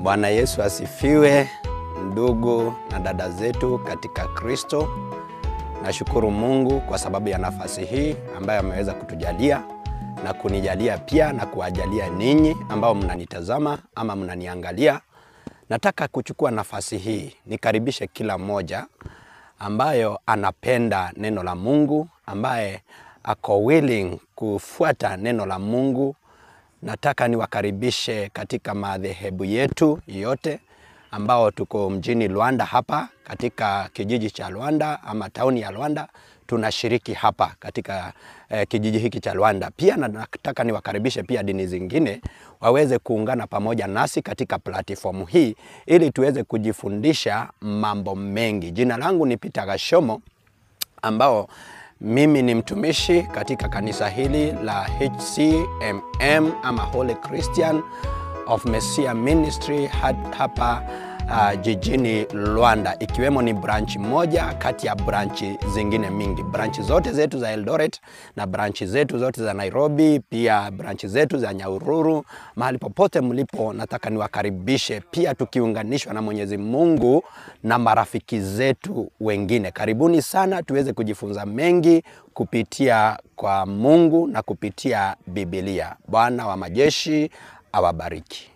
Bwana Yesu asifiwe, ndugu na dada zetu katika Kristo. Nashukuru Mungu kwa sababu ya nafasi hii ambayo ameweza kutujalia na kunijalia pia na kuwajalia ninyi ambao mnanitazama ama mnaniangalia. Nataka kuchukua nafasi hii nikaribishe kila mmoja ambayo anapenda neno la Mungu, ambaye ako willing kufuata neno la Mungu. Nataka niwakaribishe katika madhehebu yetu yote ambao tuko mjini Luanda hapa, katika kijiji cha Luanda ama tauni ya Luanda. Tunashiriki hapa katika kijiji hiki cha Luanda. Pia nataka niwakaribishe pia dini zingine waweze kuungana pamoja nasi katika platform hii ili tuweze kujifundisha mambo mengi. Jina langu ni Peter Gashomo, ambao mimi ni mtumishi katika kanisa hili la HCMM ama Holy Christian of Messiah Ministry hapa jijini Luanda, ikiwemo ni branch moja kati ya branch zingine mingi. Branch zote zetu za Eldoret na branch zetu zote za Nairobi, pia branch zetu za Nyahururu. Mahali popote mlipo, nataka niwakaribishe pia tukiunganishwa na Mwenyezi Mungu na marafiki zetu wengine. Karibuni sana tuweze kujifunza mengi kupitia kwa Mungu na kupitia Biblia. Bwana wa majeshi awabariki.